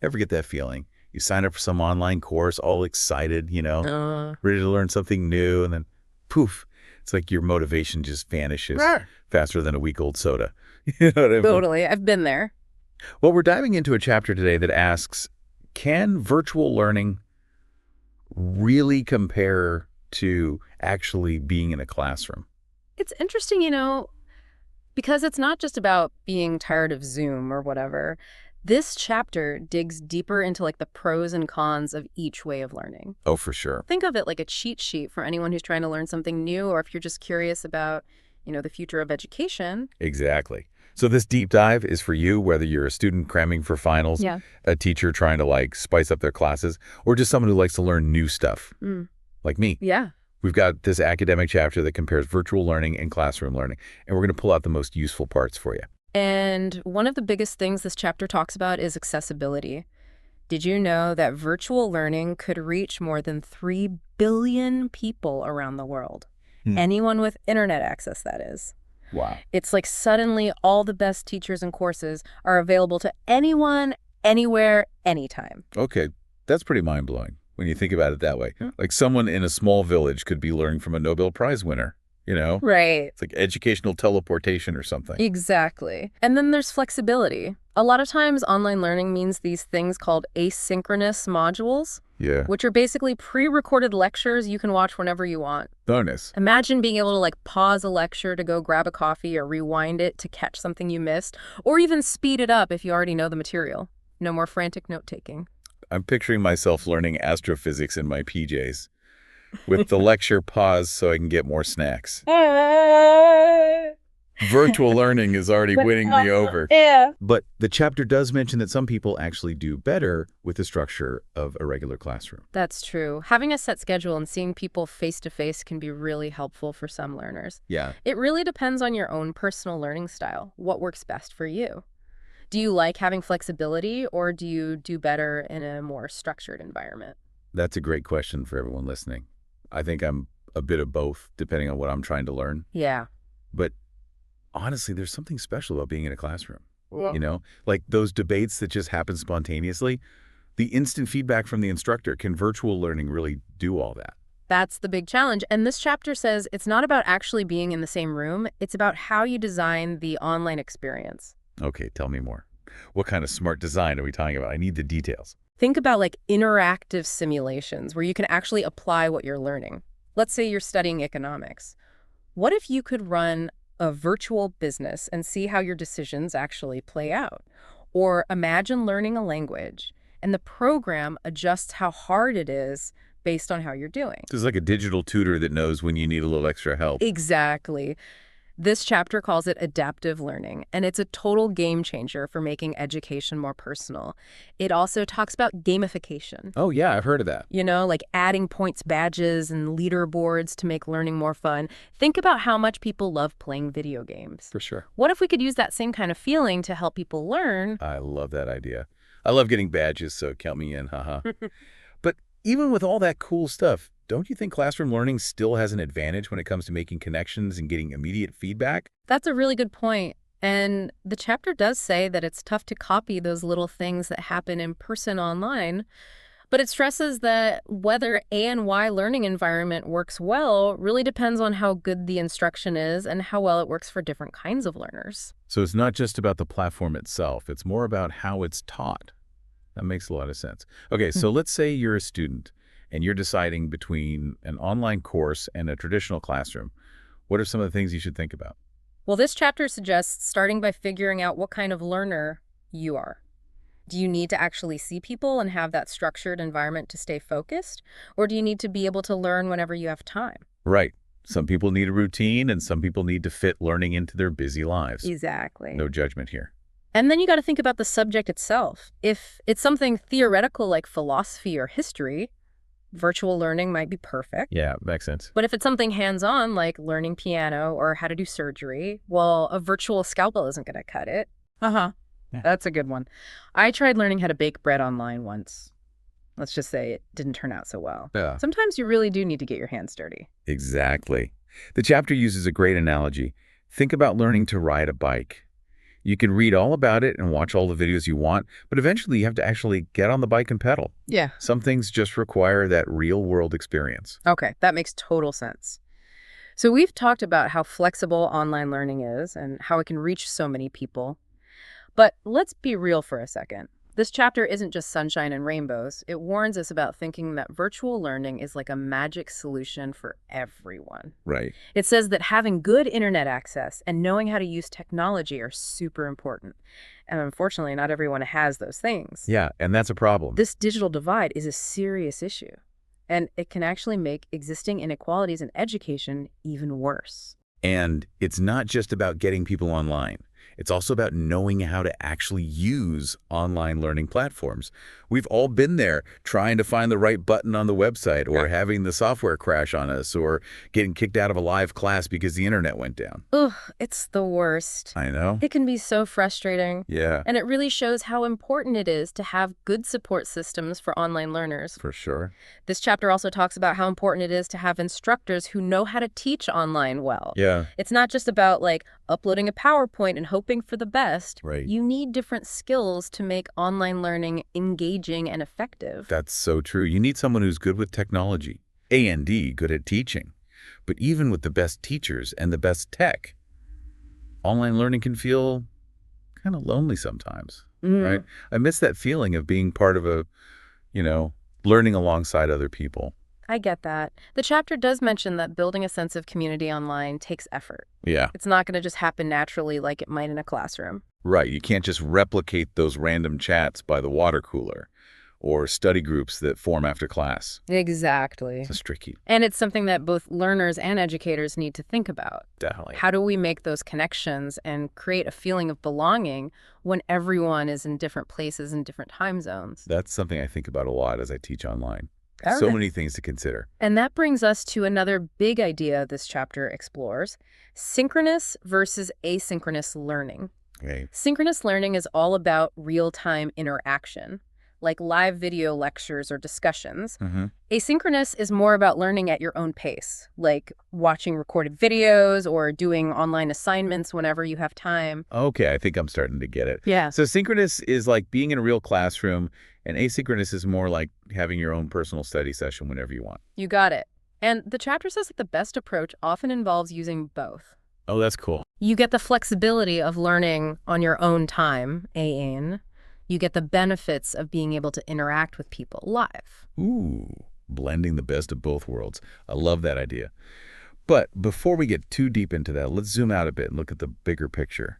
Ever get that feeling? You sign up for some online course, all excited, Uh, ready to learn something new, and then poof, it's like your motivation just vanishes Rawr. faster than a week-old soda. You know what I mean? Totally. I've been there. Well, we're diving into a chapter today that asks, can virtual learning really compare to actually being in a classroom? It's interesting, because it's not just about being tired of Zoom or whatever. This chapter digs deeper into like the pros and cons of each way of learning. Oh, for sure. Think of it like a cheat sheet for anyone who's trying to learn something new, or if you're just curious about, the future of education. Exactly. So this deep dive is for you, whether you're a student cramming for finals, Yeah. a teacher trying to spice up their classes, or just someone who likes to learn new stuff, Mm. like me. Yeah. We've got this academic chapter that compares virtual learning and classroom learning, and we're going to pull out the most useful parts for you. And one of the biggest things this chapter talks about is accessibility. Did you know that virtual learning could reach more than 3 billion people around the world? Anyone with internet access, that is. Wow. It's like suddenly all the best teachers and courses are available to anyone, anywhere, anytime. Okay, that's pretty mind-blowing when you think about it that way. Yeah. Like someone in a small village could be learning from a Nobel Prize winner, Right. It's like educational teleportation or something. Exactly. And then there's flexibility. A lot of times online learning means these things called asynchronous modules, Yeah. which are basically pre-recorded lectures you can watch whenever you want. Bonus. Imagine being able to pause a lecture to go grab a coffee or rewind it to catch something you missed, or even speed it up if you already know the material. No more frantic note-taking. I'm picturing myself learning astrophysics in my PJs with the lecture paused so I can get more snacks. Virtual learning is already winning me over. Yeah. But the chapter does mention that some people actually do better with the structure of a regular classroom. That's true. Having a set schedule and seeing people face-to-face can be really helpful for some learners. Yeah. It really depends on your own personal learning style, what works best for you. Do you like having flexibility, or do you do better in a more structured environment? That's a great question for everyone listening. I think I'm a bit of both, depending on what I'm trying to learn. Yeah. But honestly, there's something special about being in a classroom. Yeah. Like those debates that just happen spontaneously. The instant feedback from the instructor. Can virtual learning really do all that? That's the big challenge. And this chapter says it's not about actually being in the same room. It's about how you design the online experience. Okay, tell me more. What kind of smart design are we talking about? I need the details. Think about interactive simulations where you can actually apply what you're learning. Let's say you're studying economics. What if you could run a virtual business and see how your decisions actually play out? Or imagine learning a language and the program adjusts how hard it is based on how you're doing. This is like a digital tutor that knows when you need a little extra help. Exactly. This chapter calls it adaptive learning, and it's a total game changer for making education more personal. It also talks about gamification. Oh, yeah, I've heard of that. Like adding points badges and leaderboards to make learning more fun. Think about how much people love playing video games. For sure. What if we could use that same kind of feeling to help people learn? I love that idea. I love getting badges, so count me in, haha. But even with all that cool stuff, don't you think classroom learning still has an advantage when it comes to making connections and getting immediate feedback? That's a really good point. And the chapter does say that it's tough to copy those little things that happen in person online, but it stresses that whether A and Y learning environment works well really depends on how good the instruction is and how well it works for different kinds of learners. So it's not just about the platform itself. It's more about how it's taught. That makes a lot of sense. Okay, so let's say you're a student and you're deciding between an online course and a traditional classroom. What are some of the things you should think about? Well, this chapter suggests starting by figuring out what kind of learner you are. Do you need to actually see people and have that structured environment to stay focused? Or do you need to be able to learn whenever you have time? Right. Some people need a routine and some people need to fit learning into their busy lives. Exactly. No judgment here. And then you got to think about the subject itself. If it's something theoretical like philosophy or history, virtual learning might be perfect. Yeah, makes sense. But if it's something hands-on like learning piano or how to do surgery, well, a virtual scalpel isn't going to cut it. Uh-huh. Yeah. That's a good one. I tried learning how to bake bread online once. Let's just say it didn't turn out so well. Yeah. Sometimes you really do need to get your hands dirty. Exactly. The chapter uses a great analogy. Think about learning to ride a bike. You can read all about it and watch all the videos you want, but eventually you have to actually get on the bike and pedal. Yeah. Some things just require that real-world experience. Okay, that makes total sense. So we've talked about how flexible online learning is and how it can reach so many people. But let's be real for a second. This chapter isn't just sunshine and rainbows. It warns us about thinking that virtual learning is like a magic solution for everyone. Right. It says that having good internet access and knowing how to use technology are super important. And unfortunately, not everyone has those things. Yeah, and that's a problem. This digital divide is a serious issue, and it can actually make existing inequalities in education even worse. And it's not just about getting people online. It's also about knowing how to actually use online learning platforms. We've all been there trying to find the right button on the website, or having the software crash on us, or getting kicked out of a live class because the internet went down. Ugh, it's the worst. I know. It can be so frustrating. Yeah, And it really shows how important it is to have good support systems for online learners. for sure. This chapter also talks about how important it is to have instructors who know how to teach online well. Yeah, It's not just about uploading a PowerPoint and hoping for the best. right. You need different skills to make online learning engaging and effective. That's so true. You need someone who's good with technology, A&D, good at teaching. But even with the best teachers and the best tech, online learning can feel kind of lonely sometimes, right? I miss that feeling of being part of learning alongside other people. I get that. The chapter does mention that building a sense of community online takes effort. Yeah, It's not going to just happen naturally like it might in a classroom. right. You can't just replicate those random chats by the water cooler or study groups that form after class. Exactly. It's tricky. And it's something that both learners and educators need to think about. Definitely. How do we make those connections and create a feeling of belonging when everyone is in different places and different time zones? That's something I think about a lot as I teach online. All So right. many things to consider. And that brings us to another big idea this chapter explores: synchronous versus asynchronous learning. Okay. Synchronous learning is all about real-time interaction, like live video lectures or discussions. Mm-hmm. Asynchronous is more about learning at your own pace, like watching recorded videos or doing online assignments whenever you have time. Okay, I think I'm starting to get it. Yeah. So synchronous is like being in a real classroom, and asynchronous is more like having your own personal study session whenever you want. You got it. And the chapter says that the best approach often involves using both. Oh, that's cool. You get the flexibility of learning on your own time, AN. You get the benefits of being able to interact with people live. Ooh, blending the best of both worlds. I love that idea. But before we get too deep into that, let's zoom out a bit and look at the bigger picture.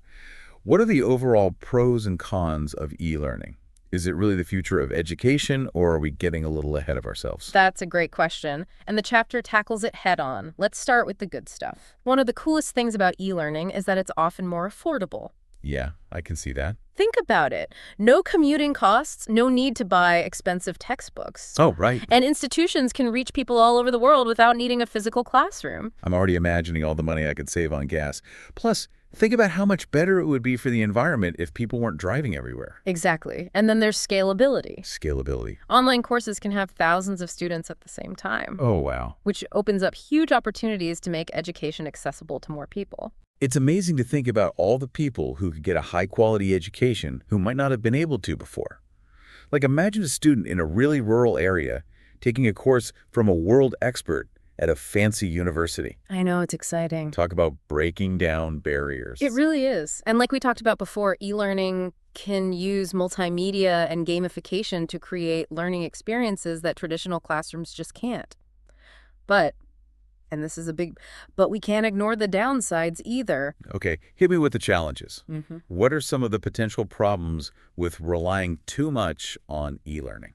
What are the overall pros and cons of e-learning? Is it really the future of education, or are we getting a little ahead of ourselves? That's a great question, and the chapter tackles it head on. Let's start with the good stuff. One of the coolest things about e-learning is that it's often more affordable. Yeah, I can see that. Think about it. No commuting costs, no need to buy expensive textbooks. Oh, right. And institutions can reach people all over the world without needing a physical classroom. I'm already imagining all the money I could save on gas. Plus, think about how much better it would be for the environment if people weren't driving everywhere. Exactly. And then there's scalability. Scalability. Online courses can have thousands of students at the same time, Oh, wow. which opens up huge opportunities to make education accessible to more people. It's amazing to think about all the people who could get a high-quality education who might not have been able to before. Like, imagine a student in a really rural area taking a course from a world expert at a fancy university. I know, it's exciting. Talk about breaking down barriers. It really is. And like we talked about before, e-learning can use multimedia and gamification to create learning experiences that traditional classrooms just can't. But we can't ignore the downsides either. Okay, hit me with the challenges. Mm-hmm. What are some of the potential problems with relying too much on e-learning?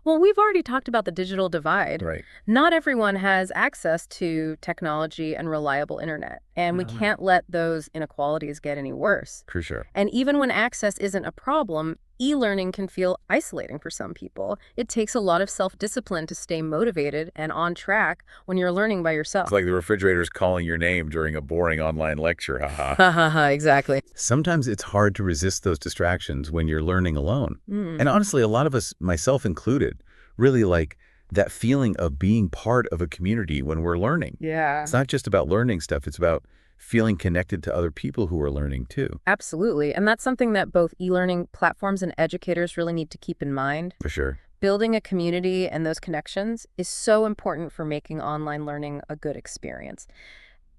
Well, we've already talked about the digital divide. Right. Not everyone has access to technology and reliable internet, and we can't let those inequalities get any worse. For sure. And even when access isn't a problem, e-learning can feel isolating for some people. It takes a lot of self-discipline to stay motivated and on track when you're learning by yourself. It's like the refrigerator's calling your name during a boring online lecture, haha. Ha ha ha, exactly. Sometimes it's hard to resist those distractions when you're learning alone. Mm. And honestly, a lot of us, myself included, really like that feeling of being part of a community when we're learning. Yeah. It's not just about learning stuff. It's about feeling connected to other people who are learning too. Absolutely. And that's something that both e-learning platforms and educators really need to keep in mind. For sure. Building a community and those connections is so important for making online learning a good experience.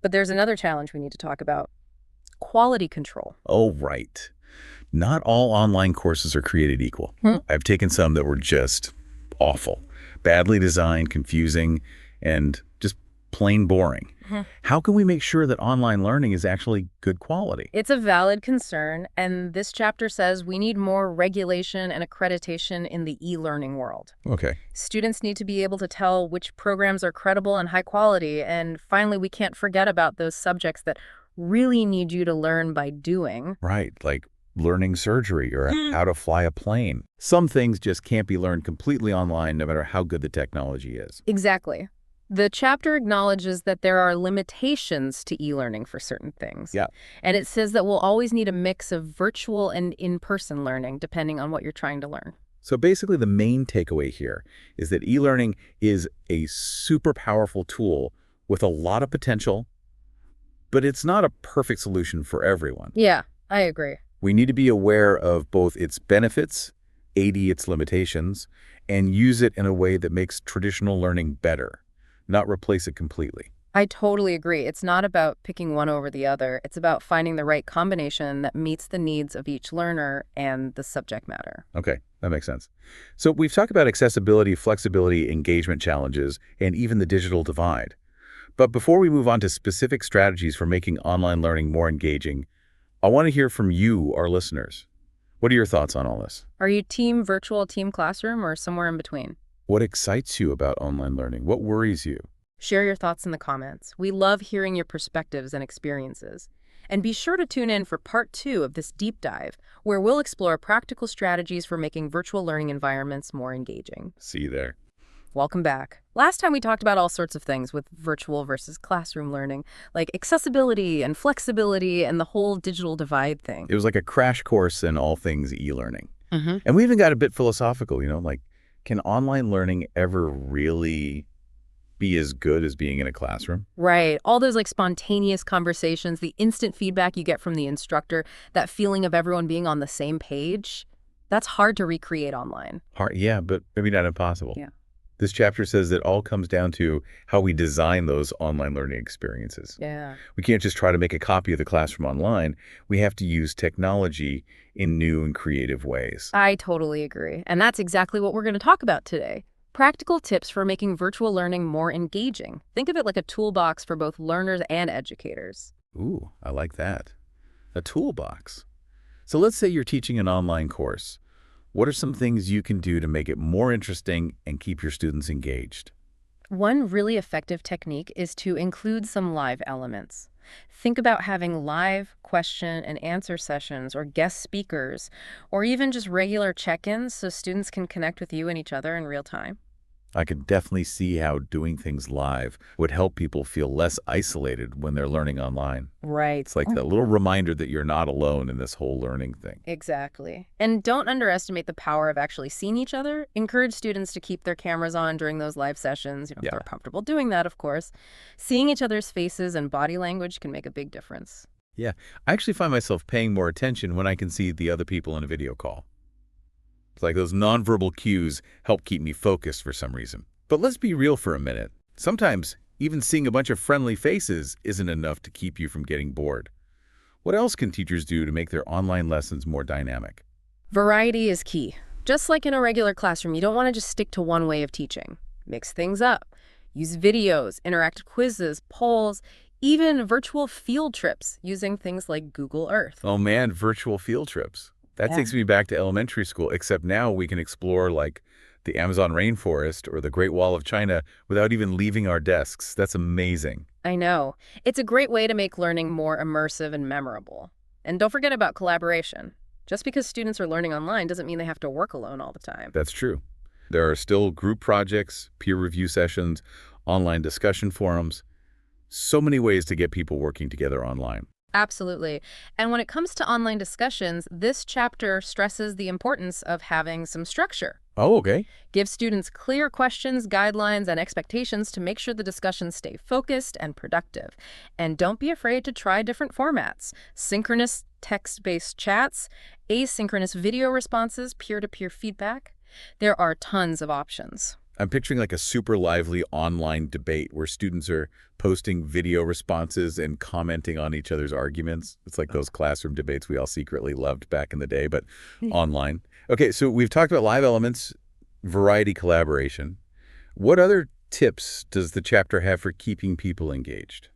But there's another challenge we need to talk about: quality control. Oh, right. Not all online courses are created equal. I've taken some that were just awful, badly designed, confusing, and just plain boring. How can we make sure that online learning is actually good quality? It's a valid concern, and this chapter says we need more regulation and accreditation in the e-learning world. Okay. Students need to be able to tell which programs are credible and high quality, and finally, we can't forget about those subjects that really need you to learn by doing. Right, like learning surgery or how to fly a plane. Some things just can't be learned completely online no matter how good the technology is. Exactly. The chapter acknowledges that there are limitations to e-learning for certain things. Yeah. And it says that we'll always need a mix of virtual and in-person learning, depending on what you're trying to learn. So basically the main takeaway here is that e-learning is a super powerful tool with a lot of potential, but it's not a perfect solution for everyone. Yeah, I agree. We need to be aware of both its benefits, its limitations, and use it in a way that makes traditional learning better, not replace it completely. I totally agree. It's not about picking one over the other. It's about finding the right combination that meets the needs of each learner and the subject matter. Okay, that makes sense. So we've talked about accessibility, flexibility, engagement challenges, and even the digital divide. But before we move on to specific strategies for making online learning more engaging, I want to hear from you, our listeners. What are your thoughts on all this? Are you team virtual, team classroom, or somewhere in between? What excites you about online learning? What worries you? Share your thoughts in the comments. We love hearing your perspectives and experiences. And be sure to tune in for part 2 of this deep dive, where we'll explore practical strategies for making virtual learning environments more engaging. See you there. Welcome back. Last time we talked about all sorts of things with virtual versus classroom learning, like accessibility and flexibility and the whole digital divide thing. It was like a crash course in all things e-learning. And we even got a bit philosophical, like, can online learning ever really be as good as being in a classroom? Right. All those like spontaneous conversations, the instant feedback you get from the instructor, that feeling of everyone being on the same page, that's hard to recreate online. Hard, yeah, but maybe not impossible. Yeah. This chapter says that all comes down to how we design those online learning experiences. Yeah. We can't just try to make a copy of the classroom online. We have to use technology in new and creative ways. I totally agree. And that's exactly what we're going to talk about today. Practical tips for making virtual learning more engaging. Think of it like a toolbox for both learners and educators. Ooh, I like that. A toolbox. So let's say you're teaching an online course. What are some things you can do to make it more interesting and keep your students engaged? One really effective technique is to include some live elements. Think about having live question and answer sessions or guest speakers, or even just regular check-ins so students can connect with you and each other in real time. I could definitely see how doing things live would help people feel less isolated when they're learning online. Right. It's like a little reminder that you're not alone in this whole learning thing. Exactly. And don't underestimate the power of actually seeing each other. Encourage students to keep their cameras on during those live sessions, if they're comfortable doing that, of course. Seeing each other's faces and body language can make a big difference. Yeah, I actually find myself paying more attention when I can see the other people in a video call. It's like those nonverbal cues help keep me focused for some reason. But let's be real for a minute. Sometimes even seeing a bunch of friendly faces isn't enough to keep you from getting bored. What else can teachers do to make their online lessons more dynamic? Variety is key. Just like in a regular classroom, you don't want to just stick to one way of teaching. Mix things up. Use videos, interactive quizzes, polls, even virtual field trips using things like Google Earth. Oh man, virtual field trips. That takes me back to elementary school, except now we can explore like the Amazon rainforest or the Great Wall of China without even leaving our desks. That's amazing. I know. It's a great way to make learning more immersive and memorable. And don't forget about collaboration. Just because students are learning online doesn't mean they have to work alone all the time. That's true. There are still group projects, peer review sessions, online discussion forums. So many ways to get people working together online. Absolutely. And when it comes to online discussions, this chapter stresses the importance of having some structure. Oh, okay. Give students clear questions, guidelines, and expectations to make sure the discussions stay focused and productive. And don't be afraid to try different formats: synchronous text-based chats, asynchronous video responses, peer-to-peer feedback. There are tons of options. I'm picturing like a super lively online debate where students are posting video responses and commenting on each other's arguments. It's like those classroom debates we all secretly loved back in the day, but online. Okay, so we've talked about live elements, variety collaboration. What other tips does the chapter have for keeping people engaged?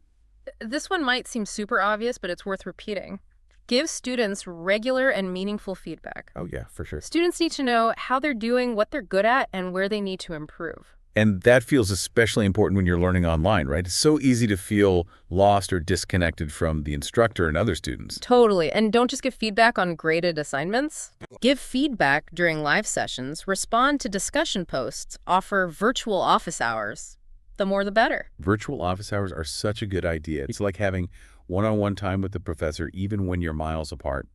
This one might seem super obvious, but it's worth repeating. Give students regular and meaningful feedback. Oh, yeah, for sure. Students need to know how they're doing, what they're good at, and where they need to improve. And that feels especially important when you're learning online, right? It's so easy to feel lost or disconnected from the instructor and other students. Totally. And don't just give feedback on graded assignments. Give feedback during live sessions, respond to discussion posts, offer virtual office hours. The more the better. Virtual office hours are such a good idea. It's like having one-on-one time with the professor, even when you're miles apart.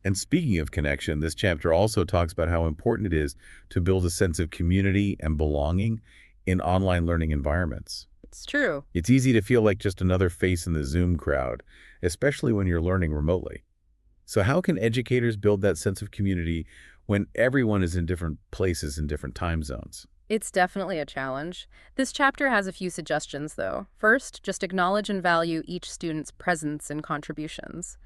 And speaking of connection, this chapter also talks about how important it is to build a sense of community and belonging in online learning environments. It's true. It's easy to feel like just another face in the Zoom crowd, especially when you're learning remotely. So how can educators build that sense of community when everyone is in different places in different time zones? It's definitely a challenge. This chapter has a few suggestions, though. First, just acknowledge and value each student's presence and contributions.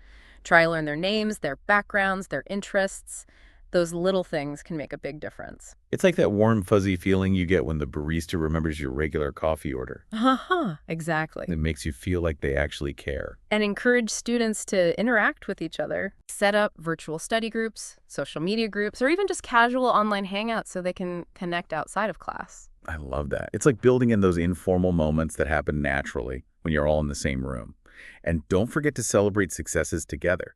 Try to learn their names, their backgrounds, their interests. Those little things can make a big difference. It's like that warm, fuzzy feeling you get when the barista remembers your regular coffee order. Exactly. It makes you feel like they actually care. And encourage students to interact with each other. Set up virtual study groups, social media groups, or even just casual online hangouts so they can connect outside of class. I love that. It's like building in those informal moments that happen naturally when you're all in the same room. And don't forget to celebrate successes together.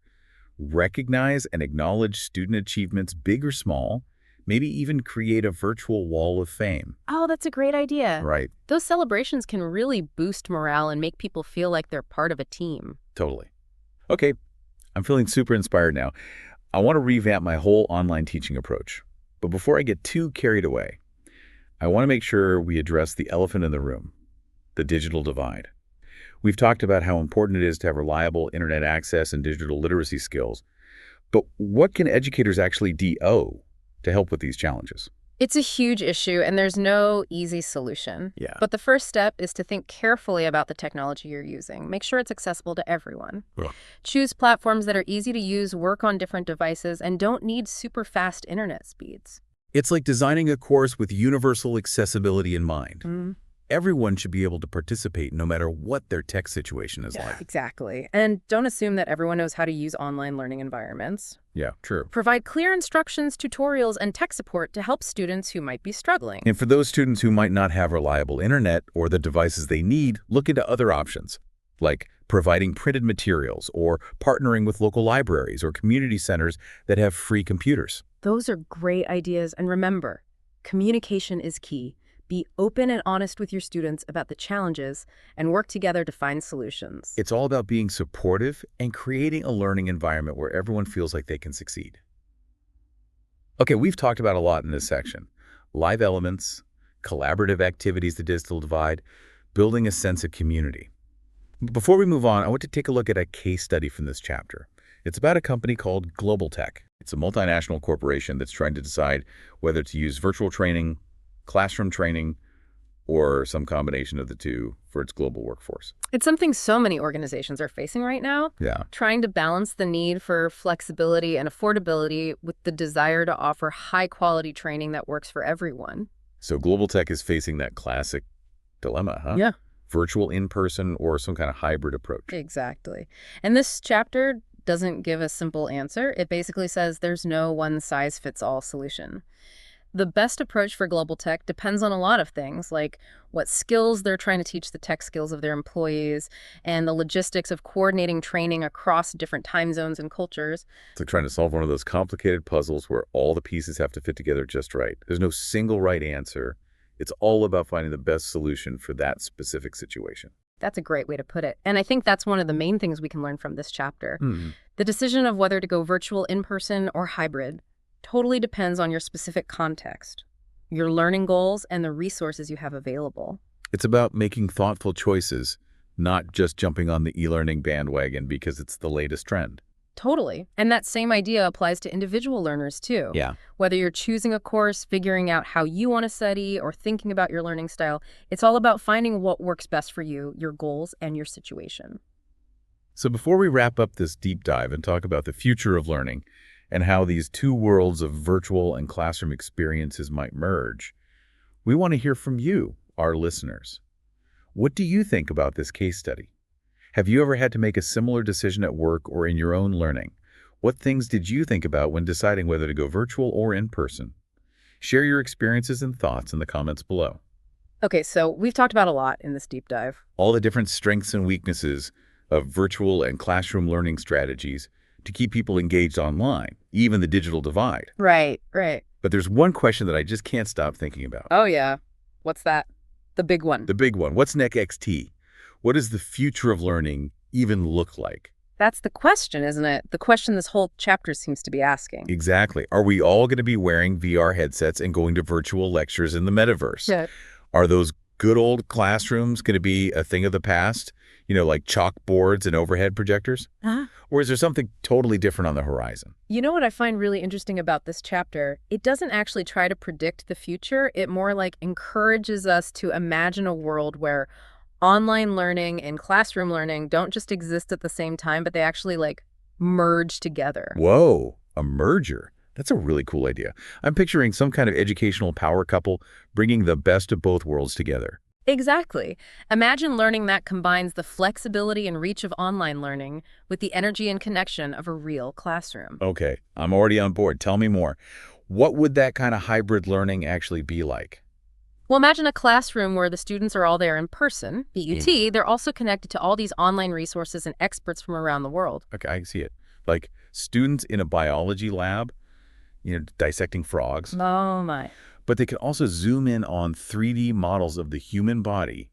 Recognize and acknowledge student achievements, big or small. Maybe even create a virtual wall of fame. Oh, that's a great idea. Right. Those celebrations can really boost morale and make people feel like they're part of a team. Totally. Okay, I'm feeling super inspired now. I want to revamp my whole online teaching approach. But before I get too carried away, I want to make sure we address the elephant in the room, the digital divide. We've talked about how important it is to have reliable internet access and digital literacy skills. But what can educators actually do to help with these challenges? It's a huge issue, and there's no easy solution. Yeah. But the first step is to think carefully about the technology you're using. Make sure it's accessible to everyone. Ugh. Choose platforms that are easy to use, work on different devices, and don't need super fast internet speeds. It's like designing a course with universal accessibility in mind. Everyone should be able to participate no matter what their tech situation is like. Exactly. And don't assume that everyone knows how to use online learning environments. Yeah, true. Provide clear instructions, tutorials, and tech support to help students who might be struggling. And for those students who might not have reliable internet or the devices they need, look into other options, like providing printed materials or partnering with local libraries or community centers that have free computers. Those are great ideas. And remember, communication is key. Be open and honest with your students about the challenges and work together to find solutions. It's all about being supportive and creating a learning environment where everyone feels like they can succeed. Okay, we've talked about a lot in this section. Live elements, collaborative activities, the digital divide, building a sense of community. Before we move on, I want to take a look at a case study from this chapter. It's about a company called Global Tech. It's a multinational corporation that's trying to decide whether to use virtual training, classroom training, or some combination of the two for its global workforce. It's something so many organizations are facing right now. Yeah. Trying to balance the need for flexibility and affordability with the desire to offer high-quality training that works for everyone. So Global Tech is facing that classic dilemma, huh? Yeah. Virtual, in-person, or some kind of hybrid approach. Exactly. And this chapter doesn't give a simple answer. It basically says there's no one-size-fits-all solution. The best approach for Global Tech depends on a lot of things, like what skills they're trying to teach the tech skills of their employees and the logistics of coordinating training across different time zones and cultures. It's like trying to solve one of those complicated puzzles where all the pieces have to fit together just right. There's no single right answer. It's all about finding the best solution for that specific situation. That's a great way to put it. And I think that's one of the main things we can learn from this chapter. Hmm. The decision of whether to go virtual, in-person, or hybrid totally depends on your specific context, your learning goals, and the resources you have available. It's about making thoughtful choices, not just jumping on the e-learning bandwagon because it's the latest trend. Totally. And that same idea applies to individual learners, too. Yeah. Whether you're choosing a course, figuring out how you want to study, or thinking about your learning style, it's all about finding what works best for you, your goals, and your situation. So before we wrap up this deep dive and talk about the future of learning and how these two worlds of virtual and classroom experiences might merge, we want to hear from you, our listeners. What do you think about this case study? Have you ever had to make a similar decision at work or in your own learning? What things did you think about when deciding whether to go virtual or in person? Share your experiences and thoughts in the comments below. Okay, so we've talked about a lot in this deep dive. All the different strengths and weaknesses of virtual and classroom learning strategies to keep people engaged online, even the digital divide. Right, right. But there's one question that I just can't stop thinking about. Oh, yeah. What's that? The big one. The big one. What's next XT? What does the future of learning even look like? That's the question, isn't it? The question this whole chapter seems to be asking. Exactly. Are we all going to be wearing VR headsets and going to virtual lectures in the metaverse? Yeah. Are those good old classrooms going to be a thing of the past? You know, like chalkboards and overhead projectors? Huh? Or is there something totally different on the horizon? You know what I find really interesting about this chapter? It doesn't actually try to predict the future. It more like encourages us to imagine a world where online learning and classroom learning don't just exist at the same time, but they actually like merge together. Whoa, a merger. That's a really cool idea. I'm picturing some kind of educational power couple bringing the best of both worlds together. Exactly. Imagine learning that combines the flexibility and reach of online learning with the energy and connection of a real classroom. Okay, I'm already on board. Tell me more. What would that kind of hybrid learning actually be like? Well, imagine a classroom where the students are all there in person, BUT. They're also connected to all these online resources and experts from around the world. Okay, I see it. Like students in a biology lab, dissecting frogs. Oh, my. But they can also zoom in on 3D models of the human body,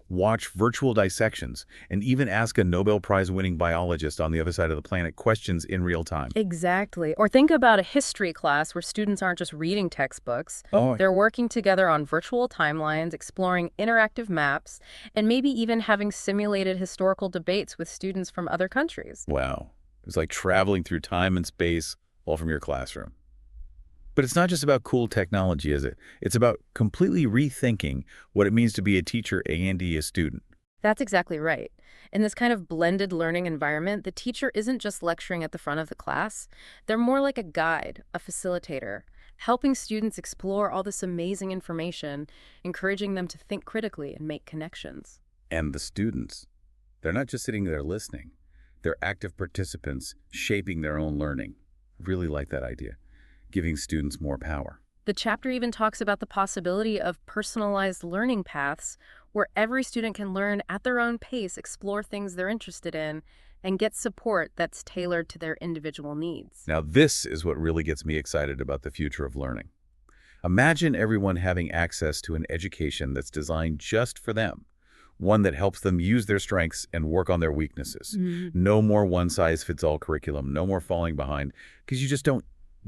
watch virtual dissections, and even ask a Nobel Prize-winning biologist on the other side of the planet questions in real time. Exactly. Or think about a history class where students aren't just reading textbooks. Oh, They're working together on virtual timelines, exploring interactive maps, and maybe even having simulated historical debates with students from other countries. wow. It's like traveling through time and space all from your classroom. But it's not just about cool technology, is it? It's about completely rethinking what it means to be a teacher and a student. That's exactly right. In this kind of blended learning environment, the teacher isn't just lecturing at the front of the class. They're more like a guide, a facilitator, helping students explore all this amazing information, encouraging them to think critically and make connections. And the students, they're not just sitting there listening. They're active participants shaping their own learning. I really like that idea, giving students more power. The chapter even talks about the possibility of personalized learning paths where every student can learn at their own pace, explore things they're interested in, and get support that's tailored to their individual needs. Now, this is what really gets me excited about the future of learning. Imagine everyone having access to an education that's designed just for them, one that helps them use their strengths and work on their weaknesses. No more one-size-fits-all curriculum, no more falling behind, because you just don't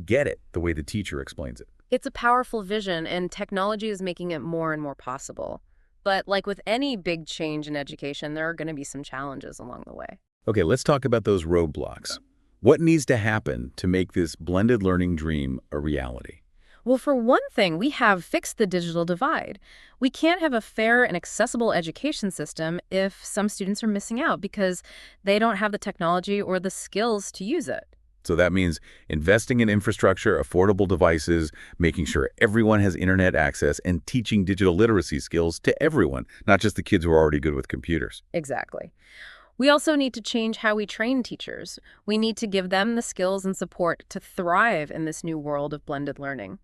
get it the way the teacher explains it. It's a powerful vision, and technology is making it more and more possible. But like with any big change in education, there are going to be some challenges along the way. Okay, let's talk about those roadblocks. What needs to happen to make this blended learning dream a reality? Well, for one thing, we have fixed the digital divide. We can't have a fair and accessible education system if some students are missing out because they don't have the technology or the skills to use it. So that means investing in infrastructure, affordable devices, making sure everyone has internet access, and teaching digital literacy skills to everyone, not just the kids who are already good with computers. Exactly. We also need to change how we train teachers. We need to give them the skills and support to thrive in this new world of blended learning.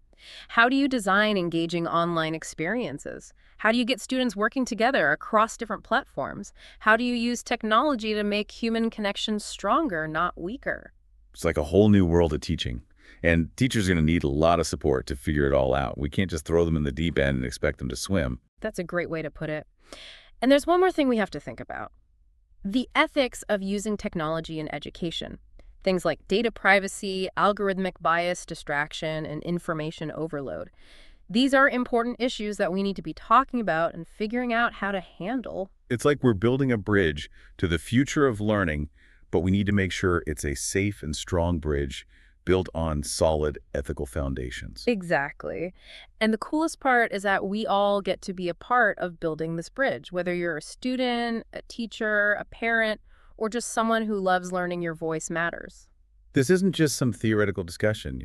How do you design engaging online experiences? How do you get students working together across different platforms? How do you use technology to make human connections stronger, not weaker? It's like a whole new world of teaching. And teachers are going to need a lot of support to figure it all out. We can't just throw them in the deep end and expect them to swim. That's a great way to put it. And there's one more thing we have to think about. The ethics of using technology in education. Things like data privacy, algorithmic bias, distraction, and information overload. These are important issues that we need to be talking about and figuring out how to handle. It's like we're building a bridge to the future of learning, but we need to make sure it's a safe and strong bridge built on solid ethical foundations. Exactly. And the coolest part is that we all get to be a part of building this bridge, whether you're a student, a teacher, a parent, or just someone who loves learning your voice matters. This isn't just some theoretical discussion.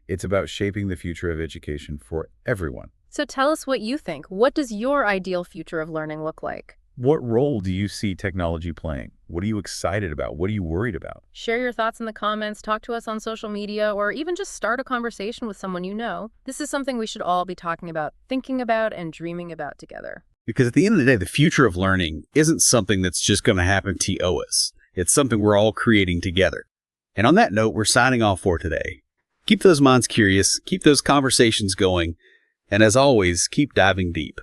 It's about shaping the future of education for everyone. So tell us what you think. What does your ideal future of learning look like? What role do you see technology playing? What are you excited about? What are you worried about? Share your thoughts in the comments, talk to us on social media, or even just start a conversation with someone you know. This is something we should all be talking about, thinking about, and dreaming about together. Because at the end of the day, the future of learning isn't something that's just going to happen to us. It's something we're all creating together. And on that note, we're signing off for today. Keep those minds curious, keep those conversations going, and as always, keep diving deep.